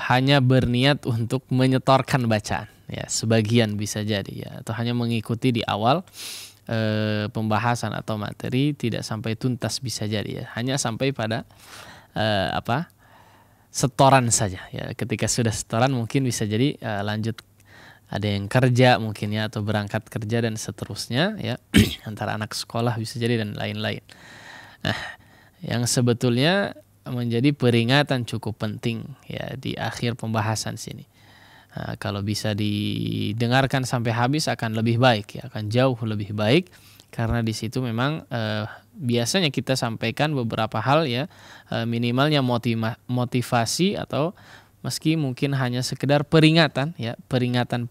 hanya berniat untuk menyetorkan bacaan ya, sebagian bisa jadi ya, atau hanya mengikuti di awal pembahasan atau materi, tidak sampai tuntas bisa jadi ya, hanya sampai pada setoran saja ya. Ketika sudah setoran mungkin bisa jadi lanjut, ada yang kerja mungkin ya, atau berangkat kerja dan seterusnya ya antara anak sekolah bisa jadi dan lain-lain. Nah, yang sebetulnya menjadi peringatan cukup penting ya di akhir pembahasan sini. Nah, kalau bisa didengarkan sampai habis akan lebih baik ya, akan jauh lebih baik, karena di situ memang biasanya kita sampaikan beberapa hal ya, minimalnya motivasi atau meski mungkin hanya sekedar peringatan ya, peringatan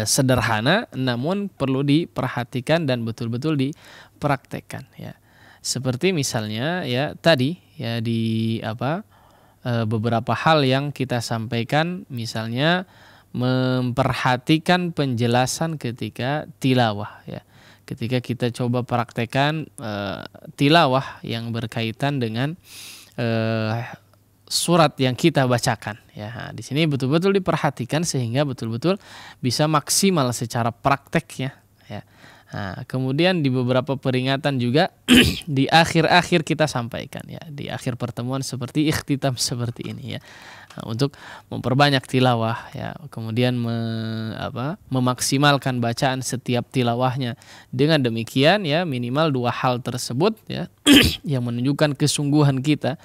sederhana namun perlu diperhatikan dan betul-betul dipraktekkan ya. Seperti misalnya ya tadi ya di beberapa hal yang kita sampaikan, misalnya memperhatikan penjelasan ketika tilawah ya. Ketika kita coba praktekkan tilawah yang berkaitan dengan surat yang kita bacakan ya. Nah, di sini betul-betul diperhatikan sehingga betul-betul bisa maksimal secara prakteknya ya. Nah, kemudian di beberapa peringatan juga di akhir-akhir kita sampaikan ya, di akhir pertemuan seperti ikhtitam seperti ini ya. Nah, untuk memperbanyak tilawah ya, kemudian memaksimalkan bacaan setiap tilawahnya. Dengan demikian ya minimal 2 hal tersebut ya yang menunjukkan kesungguhan kita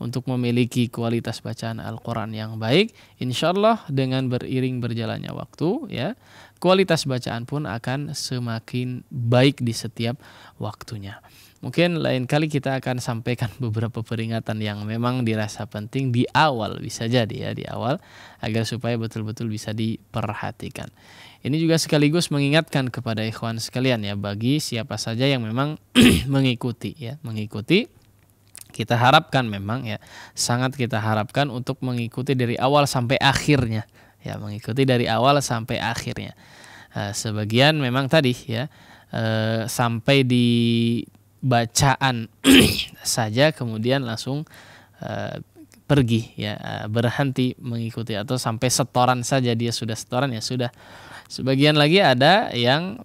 untuk memiliki kualitas bacaan Al-Quran yang baik. Insya Allah dengan beriring berjalannya waktu ya, kualitas bacaan pun akan semakin baik di setiap waktunya. Mungkin lain kali kita akan sampaikan beberapa peringatan yang memang dirasa penting di awal, bisa jadi ya di awal, agar supaya betul-betul bisa diperhatikan. Ini juga sekaligus mengingatkan kepada ikhwan sekalian ya, bagi siapa saja yang memang mengikuti. Kita harapkan memang ya, sangat kita harapkan untuk mengikuti dari awal sampai akhirnya ya, mengikuti dari awal sampai akhirnya. Sebagian memang tadi ya sampai di bacaan saja kemudian langsung pergi ya, berhenti mengikuti, atau sampai setoran saja dia sudah setoran ya sudah. Sebagian lagi ada yang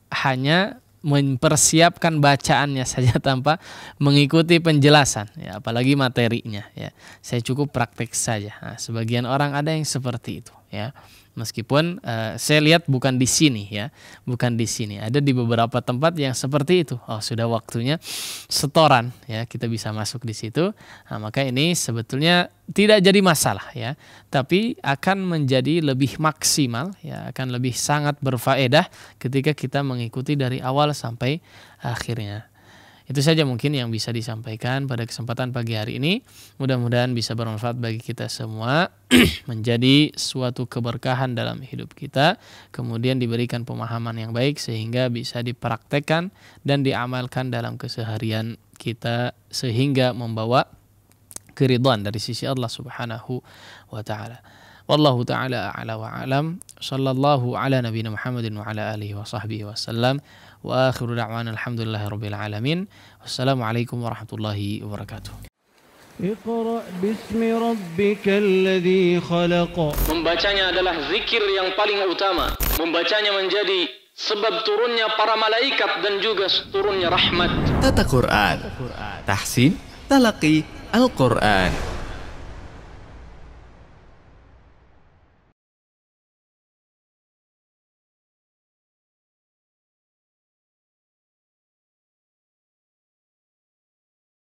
hanya mempersiapkan bacaannya saja tanpa mengikuti penjelasan ya, apalagi materinya ya. Saya cukup praktek saja. Nah, sebagian orang ada yang seperti itu ya. Meskipun saya lihat bukan di sini ya, bukan di sini. Ada di beberapa tempat yang seperti itu. Oh, sudah waktunya setoran ya, kita bisa masuk di situ. Nah, maka ini sebetulnya tidak jadi masalah ya, tapi akan menjadi lebih maksimal ya, akan lebih sangat berfaedah ketika kita mengikuti dari awal sampai akhirnya. Itu saja mungkin yang bisa disampaikan pada kesempatan pagi hari ini. Mudah-mudahan bisa bermanfaat bagi kita semua, menjadi suatu keberkahan dalam hidup kita, kemudian diberikan pemahaman yang baik sehingga bisa dipraktekkan dan diamalkan dalam keseharian kita, sehingga membawa keridhaan dari sisi Allah Subhanahu wa taala. Wallahu taala a'la wa a'lam. Sallallahu ala nabiyina Muhammadin wa ala alihi wa sahbihi wasallam. Wa akhiru da'wana alhamdulillahirabbil alamin. Wassalamualaikum warahmatullahi wabarakatuh. Iqra bismi rabbikal ladzi khalaq. Membacanya adalah zikir yang paling utama. Membacanya menjadi sebab turunnya para malaikat dan juga turunnya rahmat. Tata Quran, tahsin, talaqi Al-Quran.